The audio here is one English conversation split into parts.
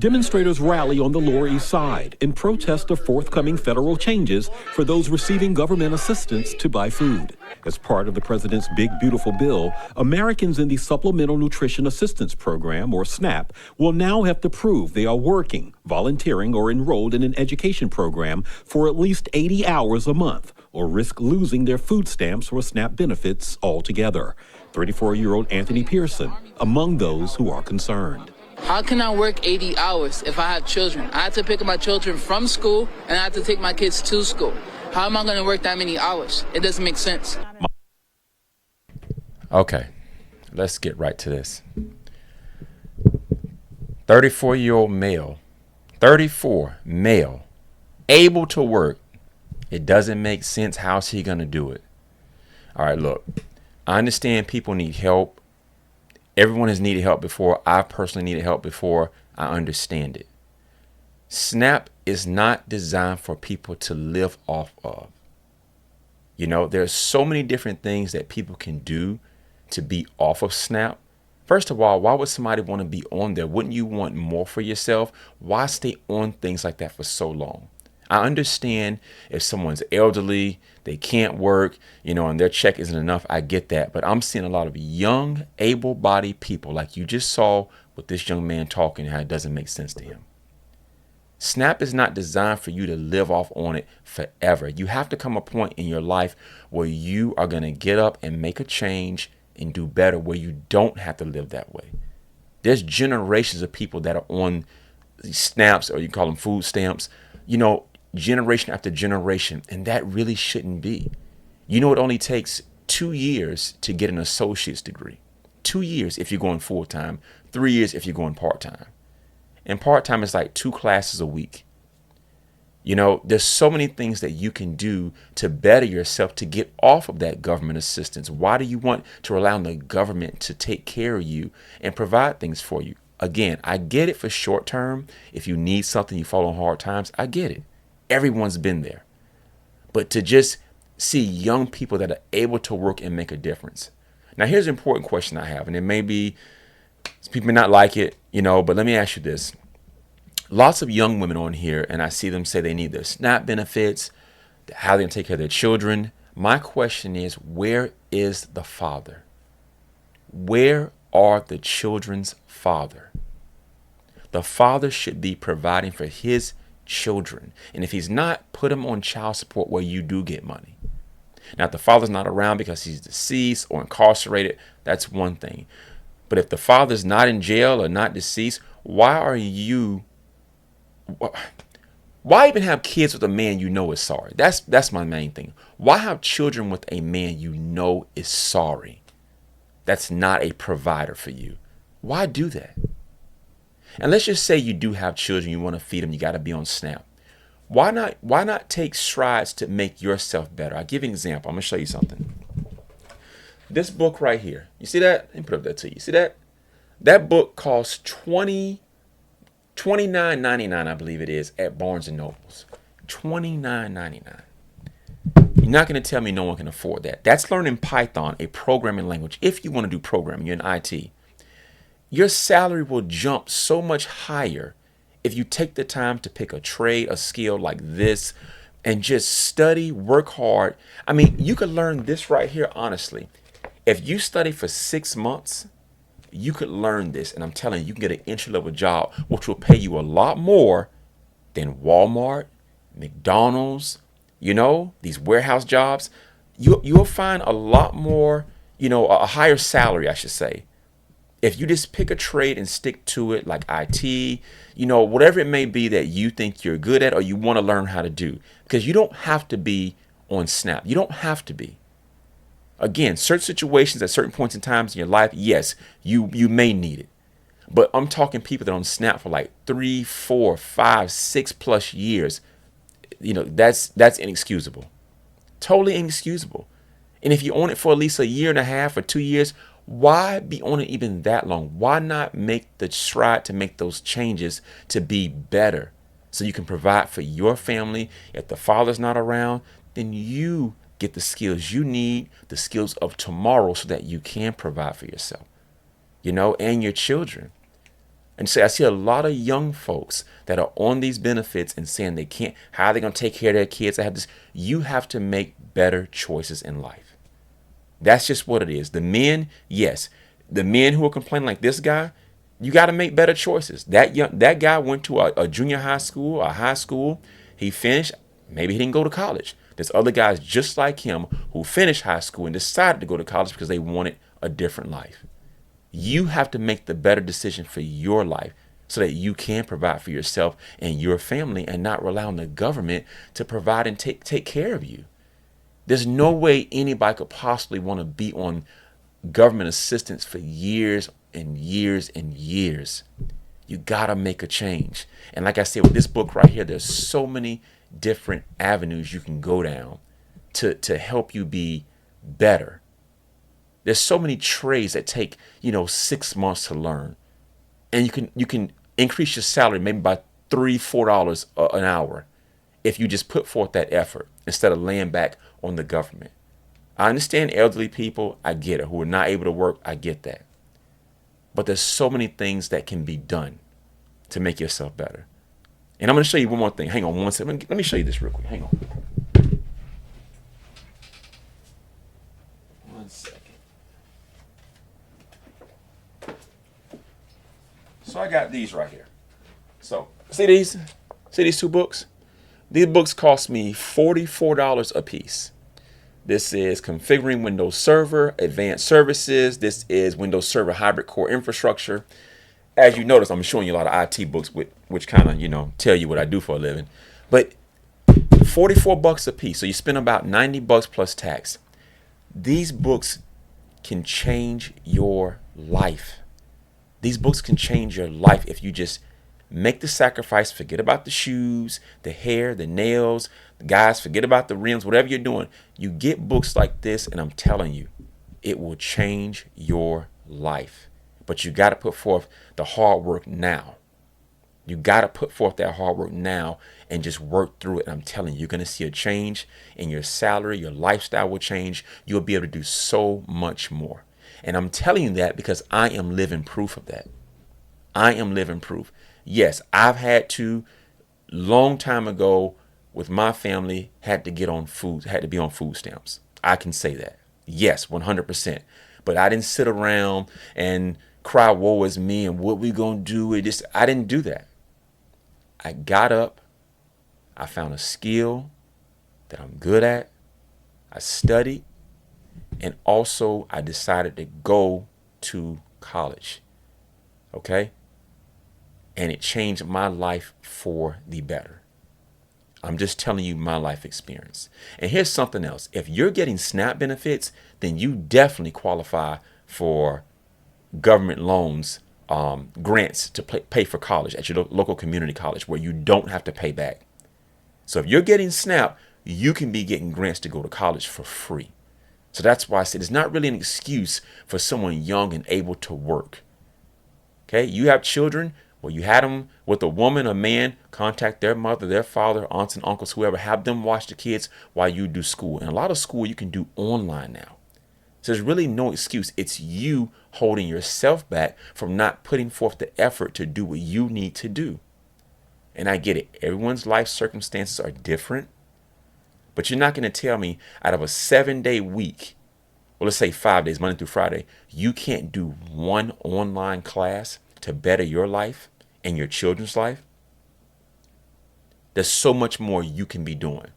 Demonstrators rally on the Lower East Side in protest of forthcoming federal changes for those receiving government assistance to buy food. As part of the president's Big Beautiful Bill, Americans in the Supplemental Nutrition Assistance Program, or SNAP, will now have to prove they are working, volunteering, or enrolled in an education program for at least 80 hours a month, or risk losing their food stamps or SNAP benefits altogether. 34-year-old Anthony Pearson, among those who are concerned. How can I work 80 hours if I have children? I have to pick up my children from school and I have to take my kids to school. How am I going to work that many hours? It doesn't make sense. Okay, let's get right to this. 34-year-old male, 34 male, able to work. It doesn't make sense. How's he going to do it? All right, look, I understand people need help. Everyone has needed help before. I personally needed help before. I understand it. SNAP is not designed for people to live off of. You know, there's so many different things that people can do to be off of SNAP. First of all, why would somebody want to be on there? Wouldn't you want more for yourself? Why stay on things like that for so long? I understand if someone's elderly, they can't work, and their check isn't enough. I get that. But I'm seeing a lot of young, able-bodied people, like you just saw with this young man talking, how it doesn't make sense to him. SNAP is not designed for you to live off on it forever. You have to come a point in your life where you are going to get up and make a change and do better, where you don't have to live that way. There's generations of people that are on these SNAPs, or you call them food stamps, generation after generation, and that really shouldn't be. It only takes 2 years to get an associate's degree. 2 years if you're going full-time, 3 years if you're going part-time. And part-time is like 2 classes a week. There's so many things that you can do to better yourself, to get off of that government assistance. Why do you want to rely on the government to take care of you and provide things for you? Again, I get it for short term. If you need something, you fall on hard times, I get it. Everyone's been there. But to just see young people that are able to work and make a difference. Now, here's an important question I have, and it may be, people may not like it, but let me ask you this. Lots of young women on here, and I see them say they need their SNAP benefits, how they're going to take care of their children. My question is, where is the father? Where are the children's father? The father should be providing for his children. And if he's not, put him on child support where you do get money. Now, if the father's not around because he's deceased or incarcerated, that's one thing. But if the father's not in jail or not deceased, why even have kids with a man is sorry? That's my main thing. Why have children with a man is sorry? That's not a provider for you. Why do that? And let's just say you do have children, you want to feed them, you got to be on SNAP. Why not take strides to make yourself better? I'll give you an example. I'm going to show you something. This book right here, you see that? Let me put up that to you. See that? That book costs $29.99, I believe it is, at Barnes & Nobles. $29.99. You're not going to tell me no one can afford that. That's learning Python, a programming language. If you want to do programming, you're in IT. Your salary will jump so much higher if you take the time to pick a trade, a skill like this, and just study, work hard. I mean, you could learn this right here, honestly. If you study for 6 months, you could learn this. And I'm telling you, you can get an entry-level job, which will pay you a lot more than Walmart, McDonald's, these warehouse jobs. You'll find a lot more, a higher salary, I should say, if you just pick a trade and stick to it, like IT, whatever it may be that you think you're good at or you want to learn how to do, because you don't have to be on SNAP. You don't have to be. Again, certain situations at certain points in times in your life, yes, you may need it. But I'm talking people that are on SNAP for like 3, 4, 5, 6+ years. That's inexcusable. Totally inexcusable. And if you own it for at least a year and a half or 2 years, why be on it even that long? Why not make the stride to make those changes to be better so you can provide for your family? If the father's not around, then you get the skills you need, the skills of tomorrow, so that you can provide for yourself, and your children. And so I see a lot of young folks that are on these benefits and saying they can't, how are they going to take care of their kids? I have this. You have to make better choices in life. That's just what it is. The men, yes, the men who are complaining like this guy, you got to make better choices. That guy went to a junior high school, a high school. He finished. Maybe he didn't go to college. There's other guys just like him who finished high school and decided to go to college because they wanted a different life. You have to make the better decision for your life so that you can provide for yourself and your family and not rely on the government to provide and take care of you. There's no way anybody could possibly want to be on government assistance for years and years and years. You got to make a change. And like I said, with this book right here, there's so many different avenues you can go down to help you be better. There's so many trades that take, 6 months to learn. And you can increase your salary maybe by $3-4 an hour if you just put forth that effort instead of laying back on the government. I understand elderly people, I get it, who are not able to work, I get that. But there's so many things that can be done to make yourself better. And I'm going to show you one more thing. Hang on one second. Let me show you this real quick. Hang on. One second. So I got these right here. So see these? See these 2 books? These books cost me $44 a piece. This is Configuring Windows Server, Advanced Services. This is Windows Server Hybrid Core Infrastructure. As you notice, I'm showing you a lot of IT books, which kind of, tell you what I do for a living. But $44 a piece. So you spend about $90 plus tax. These books can change your life. These books can change your life if you just make the sacrifice. Forget about the shoes, the hair, the nails, guys, forget about the rims, whatever you're doing. You get books like this, and I'm telling you, it will change your life. But you got to put forth the hard work now. You got to put forth that hard work now and just work through it. And I'm telling you, you're going to see a change in your salary. Your lifestyle will change. You'll be able to do so much more. And I'm telling you that because I am living proof of that. I am living proof. Yes, I've had to, long time ago with my family, had to be on food stamps. I can say that. Yes, 100%. But I didn't sit around and cry, woe is me, and what we gonna do. I didn't do that. I got up. I found a skill that I'm good at. I studied. And also I decided to go to college. Okay? And it changed my life for the better. I'm just telling you my life experience. And here's something else. If you're getting SNAP benefits, then you definitely qualify for government loans, grants to pay for college at your local community college where you don't have to pay back. So if you're getting SNAP, you can be getting grants to go to college for free. So that's why I said it's not really an excuse for someone young and able to work. Okay, you have children. Well, you had them with a woman, a man, contact their mother, their father, aunts and uncles, whoever, have them watch the kids while you do school. And a lot of school you can do online now. So there's really no excuse. It's you holding yourself back from not putting forth the effort to do what you need to do. And I get it. Everyone's life circumstances are different. But you're not going to tell me out of a 7-day week, well, let's say 5 days, Monday through Friday, you can't do one online class to better your life and your children's life. There's so much more you can be doing.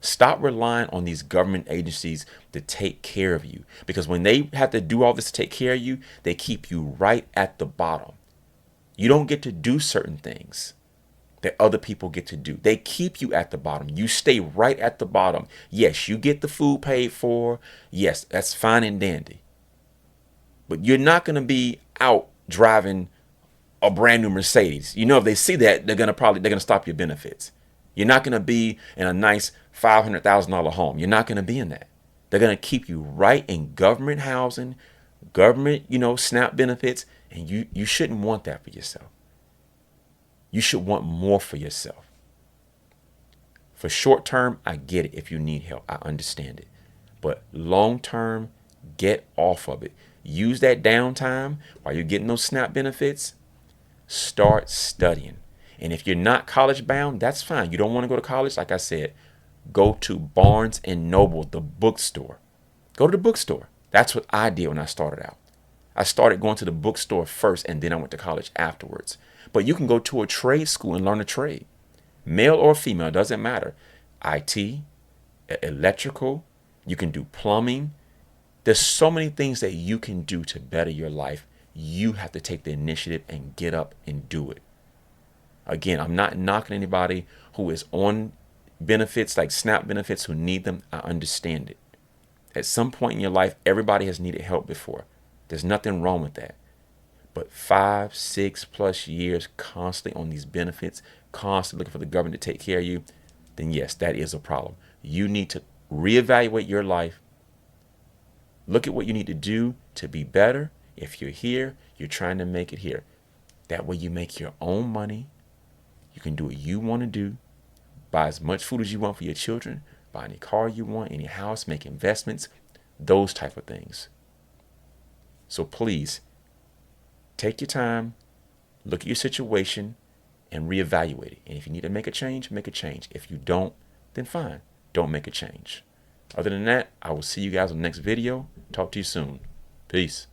Stop relying on these government agencies to take care of you, because when they have to do all this to take care of you, they keep you right at the bottom. You don't get to do certain things that other people get to do. They keep you at the bottom. You stay right at the bottom. Yes, you get the food paid for. Yes, that's fine and dandy. But you're not going to be out driving a brand new Mercedes. If they see that, they're going to stop your benefits. You're not going to be in a nice $500,000 home. You're not going to be in that. They're going to keep you right in government housing, government, SNAP benefits, and you shouldn't want that for yourself. You should want more for yourself. For short term, I get it. If you need help, I understand it. But long term, get off of it. Use that downtime while you're getting those SNAP benefits Start studying. And if you're not college bound, that's fine. You don't want to go to college, like I said, go to Barnes and Noble, the bookstore. Go to the bookstore. That's what I did when I started out. I started going to the bookstore first, and then I went to college afterwards. But you can go to a trade school and learn a trade. Male or female, doesn't matter. IT, electrical, you can do plumbing. There's so many things that you can do to better your life. You have to take the initiative and get up and do it. Again, I'm not knocking anybody who is on benefits like SNAP benefits who need them. I understand it. At some point in your life, everybody has needed help before. There's nothing wrong with that. But 5, 6+ years constantly on these benefits, constantly looking for the government to take care of you, then yes, that is a problem. You need to reevaluate your life. Look at what you need to do to be better. If you're here, you're trying to make it here. That way you make your own money. You can do what you want to do. Buy as much food as you want for your children. Buy any car you want, any house, make investments, those type of things. So please, take your time, look at your situation, and reevaluate it. And if you need to make a change, make a change. If you don't, then fine. Don't make a change. Other than that, I will see you guys on the next video. Talk to you soon. Peace.